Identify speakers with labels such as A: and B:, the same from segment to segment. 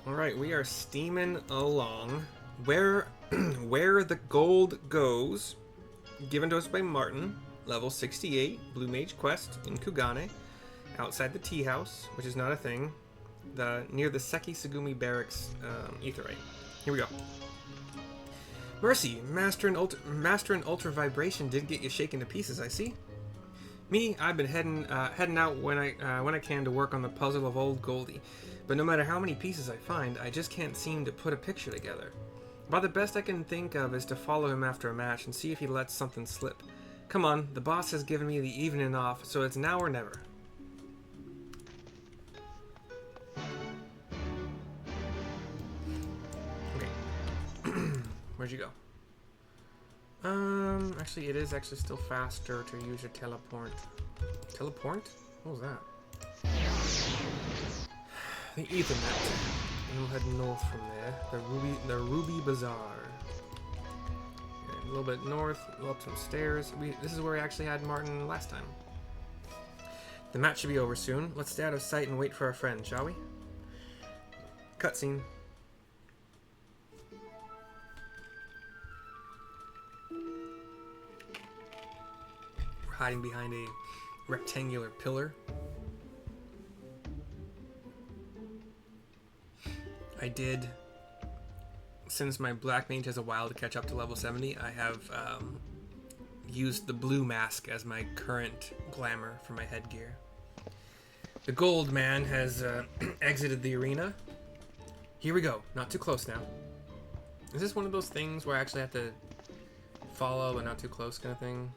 A: Alright, we are steaming along. Where the gold goes, given to us by Martyn, level 68, Blue Mage Quest in Kugane, outside the tea house, which is not a thing, near the Seki Sugumi Barracks Aetheryte. Here we go. Mercy, Master and Ultra Vibration did get you shaken to pieces, I see. Me, I've been heading out when I can to work on the puzzle of Old Goldie, but no matter how many pieces I find, I just can't seem to put a picture together. About the best I can think of is to follow him after a match and see if he lets something slip. Come on, the boss has given me the evening off, so it's now or never. Where'd you go? Actually, it is actually still faster to use your teleport. Teleport? What was that? The Ethernet. And we'll head north from there. The Ruby Bazaar. Okay, a little bit north, go up some stairs. This is where we actually had Martyn last time. The match should be over soon. Let's stay out of sight and wait for our friend, shall we? Cutscene. Hiding behind a rectangular pillar. I did, since my Black Mage has a while to catch up to level 70, I have used the blue mask as my current glamour for my headgear. The gold man has exited the arena. Here we go, not too close now. Is this one of those things where I actually have to follow but not too close kind of thing?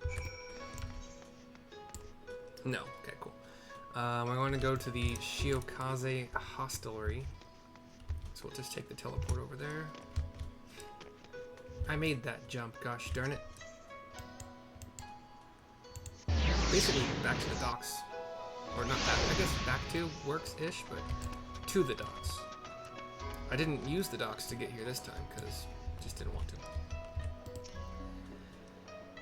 A: No. Okay, cool. We're going to go to the Shiokaze Hostelry. So we'll just take the teleport over there. I made that jump, gosh darn it. Basically, back to the docks. Or not back, I guess back to works-ish, but to the docks. I didn't use the docks to get here this time, because I just didn't want to.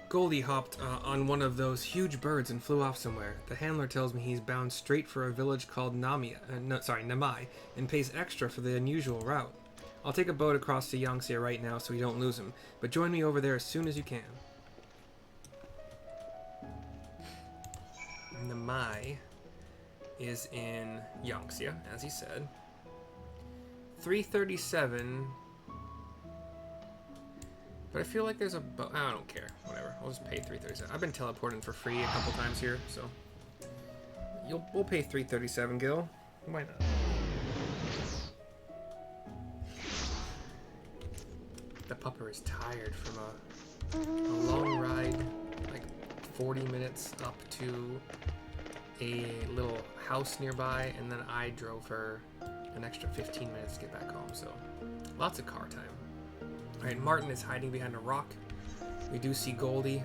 A: Goldie hopped on one of those huge birds and flew off somewhere. The handler tells me he's bound straight for a village called Namai, and pays extra for the unusual route. I'll take a boat across to Yangtze right now so we don't lose him, but join me over there as soon as you can. Namai is in Yangtze, as he said. 337... But I feel like there's a boat. I don't care. Whatever. I'll just pay 337. I've been teleporting for free a couple times here, so we'll pay 337, Gil. Why not? The pupper is tired from a long ride, like 40 minutes up to a little house nearby, and then I drove her an extra 15 minutes to get back home. So lots of car time. Alright, Martyn is hiding behind a rock. We do see Goldie.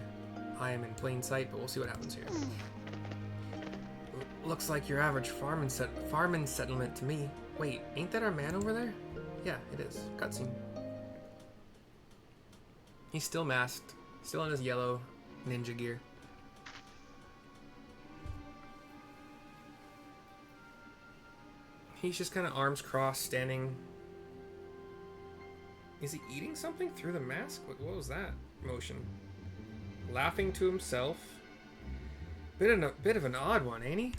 A: I am in plain sight, but we'll see what happens here. Looks like your average farming settlement to me. Wait, ain't that our man over there? Yeah, it is. Cutscene. He's still masked, still in his yellow ninja gear. He's just kind of arms crossed, standing. Is he eating something through the mask? What was that motion? Laughing to himself. Bit of an odd one, ain't he?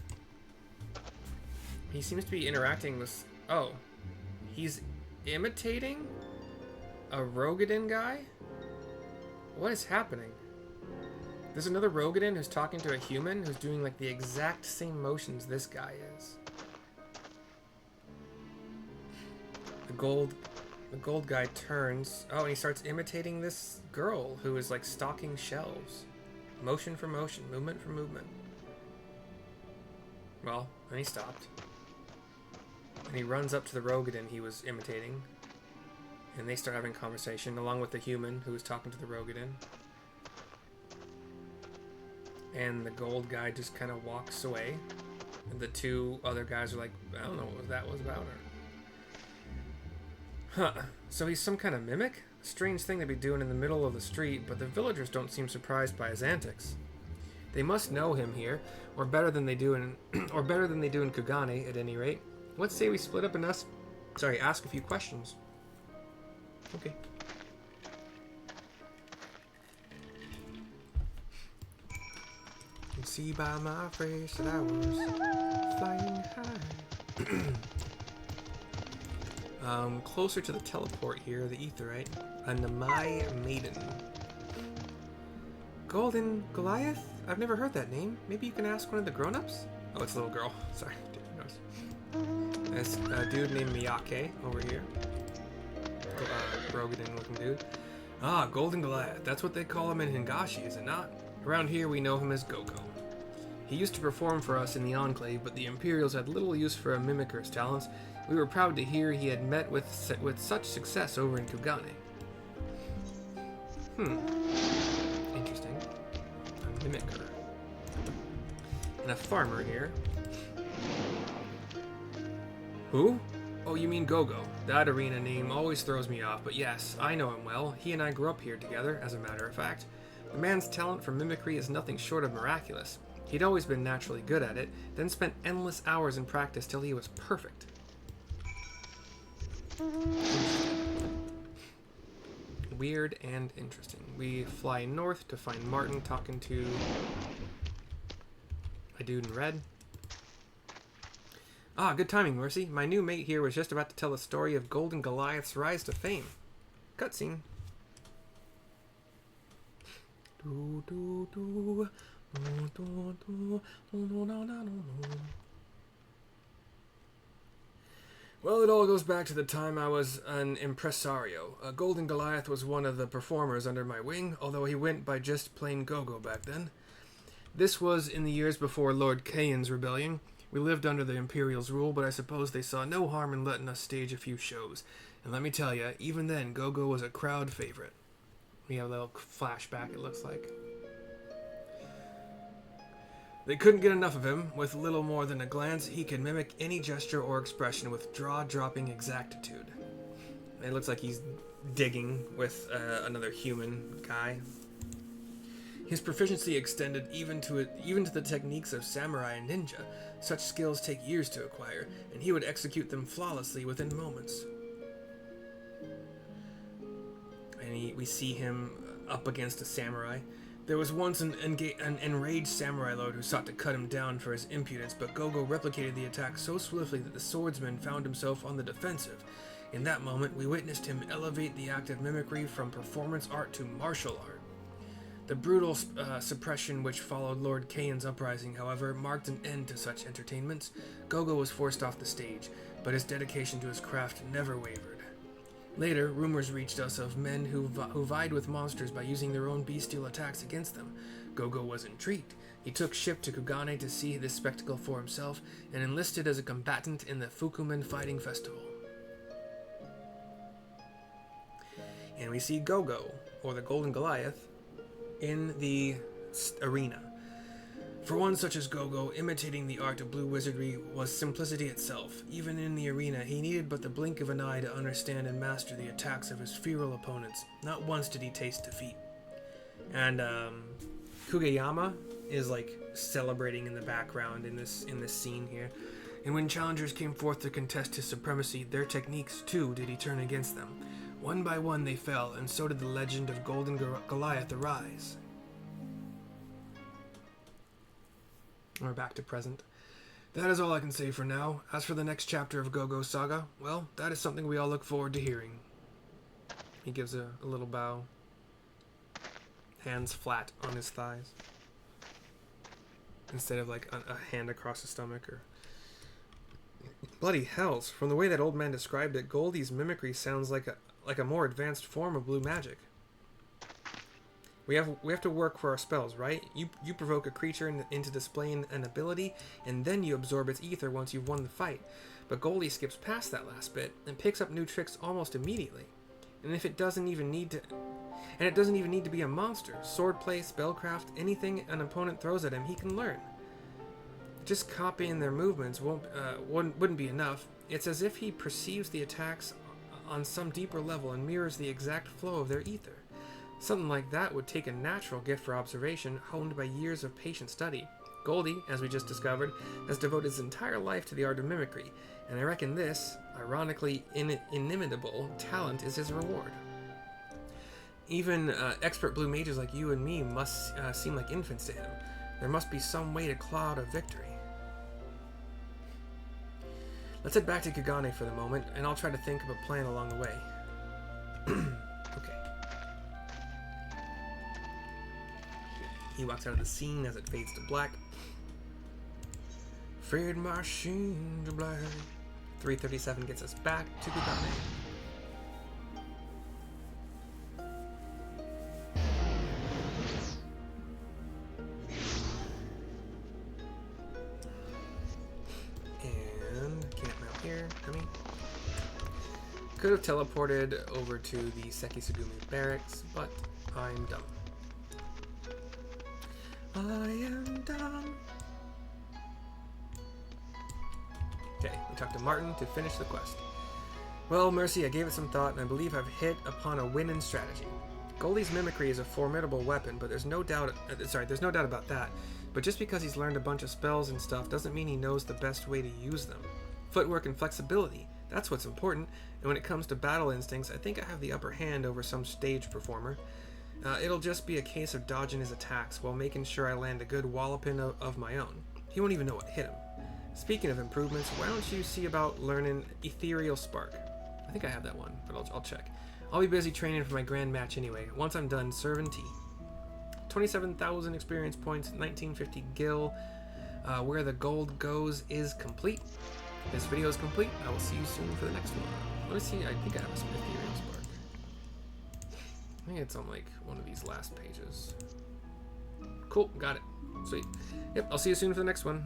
A: He seems to be interacting with... Oh. He's imitating a Rogadin guy? What is happening? There's another Rogadin who's talking to a human who's doing like the exact same motions this guy is. The gold guy turns. Oh, and he starts imitating this girl who is like stocking shelves. Motion for motion, movement for movement. Well, then he stopped. And he runs up to the Rogadin he was imitating. And they start having a conversation along with the human who was talking to the Rogadin. And the gold guy just kind of walks away. And the two other guys are like, I don't know what that was about. Huh, so he's some kind of mimic? Strange thing to be doing in the middle of the street, but the villagers don't seem surprised by his antics. They must know him here, or better than they do in Kugane, at any rate. Let's say we split up Sorry, ask a few questions. Okay. You can see by my face that I was flying high. Closer to the teleport here, the Aetheryte, and the My Maiden. Golden Goliath? I've never heard that name. Maybe you can ask one of the grown-ups? Oh, it's a little girl. Sorry, didn't notice. There's a dude named Miyake over here. Rogan-looking dude. Ah, Golden Goliath. That's what they call him in Hingashi, is it not? Around here, we know him as Gogo. He used to perform for us in the Enclave, but the Imperials had little use for a mimicer's talents. We were proud to hear he had met with such success over in Kugane. Interesting. A mimicer. And a farmer here. Who? Oh, you mean Gogo. That arena name always throws me off, but yes, I know him well. He and I grew up here together, as a matter of fact. The man's talent for mimicry is nothing short of miraculous. He'd always been naturally good at it, then spent endless hours in practice till he was perfect. Weird and interesting. We fly north to find Martyn talking to a dude in red. Ah, good timing, Mercy. My new mate here was just about to tell the story of Golden Goliath's rise to fame. Cutscene. Well, it all goes back to the time I was an impresario. Golden Goliath was one of the performers under my wing, although he went by just plain Gogo back then. This was in the years before Lord Kayan's rebellion. We lived under the Imperial's rule, but I suppose they saw no harm in letting us stage a few shows. And let me tell you, even then, Gogo was a crowd favorite. We have a little flashback, it looks like. They couldn't get enough of him. With little more than a glance, he could mimic any gesture or expression with jaw-dropping exactitude. It looks like he's digging with another human guy. His proficiency extended even to the techniques of samurai and ninja. Such skills take years to acquire, and he would execute them flawlessly within moments. And we see him up against a samurai. There was once an enraged samurai lord who sought to cut him down for his impudence, but Gogo replicated the attack so swiftly that the swordsman found himself on the defensive. In that moment, we witnessed him elevate the act of mimicry from performance art to martial art. The brutal suppression which followed Lord Kayan's uprising, however, marked an end to such entertainments. Gogo was forced off the stage, but his dedication to his craft never wavered. Later, rumors reached us of men who vied with monsters by using their own bestial attacks against them. Gogo was intrigued. He took ship to Kugane to see this spectacle for himself and enlisted as a combatant in the Fukumen Fighting Festival. And we see Gogo, or the Golden Goliath, in the arena. For one such as Gogo, imitating the art of blue wizardry was simplicity itself. Even in the arena, he needed but the blink of an eye to understand and master the attacks of his feral opponents. Not once did he taste defeat. And Kugeyama is like celebrating in the background in this scene here. And when challengers came forth to contest his supremacy, their techniques too did he turn against them. One by one they fell, and so did the legend of Golden Goliath arise. We're back to present. That is all I can say for now. As for the next chapter of Gogo's saga, well, that is something we all look forward to hearing. He gives a little bow. Hands flat on his thighs. Instead of like a hand across his stomach or... Bloody hells, from the way that old man described it, Goldie's mimicry sounds like a more advanced form of blue magic. We have to work for our spells, right? You provoke a creature into displaying an ability, and then you absorb its ether once you've won the fight. But Goldie skips past that last bit and picks up new tricks almost immediately. And it doesn't even need to be a monster. Swordplay, spellcraft, anything an opponent throws at him, he can learn. Just copying their movements wouldn't be enough. It's as if he perceives the attacks on some deeper level and mirrors the exact flow of their ether. Something like that would take a natural gift for observation, honed by years of patient study. Goldie, as we just discovered, has devoted his entire life to the art of mimicry, and I reckon this, ironically inimitable talent is his reward. Even expert blue mages like you and me must seem like infants to him. There must be some way to claw out a victory. Let's head back to Kagane for the moment, and I'll try to think of a plan along the way. Okay. He walks out of the scene as it fades to black. Fade my sheen to black. 337 gets us back to Kagane. Could have teleported over to the Sekisugumi barracks, but I'm dumb. I am dumb. Okay, we talked to Martyn to finish the quest. Well, Mercy, I gave it some thought, and I believe I've hit upon a winning strategy. Goldie's mimicry is a formidable weapon, but there's no doubt about that. But just because he's learned a bunch of spells and stuff doesn't mean he knows the best way to use them. Footwork and flexibility, that's what's important, and when it comes to battle instincts, I think I have the upper hand over some stage performer. It'll just be a case of dodging his attacks while making sure I land a good walloping of my own. He won't even know what hit him. Speaking of improvements, why don't you see about learning Ethereal Spark? I think I have that one, but I'll check. I'll be busy training for my grand match anyway, once I'm done serving tea. 27,000 experience points, 1950 gil. Where the gold goes is complete. This video is complete. I will see you soon for the next one. Let me see. I think I have some Ethereal Spark. I think it's on like one of these last pages. Cool. Got it. Sweet. Yep. I'll see you soon for the next one.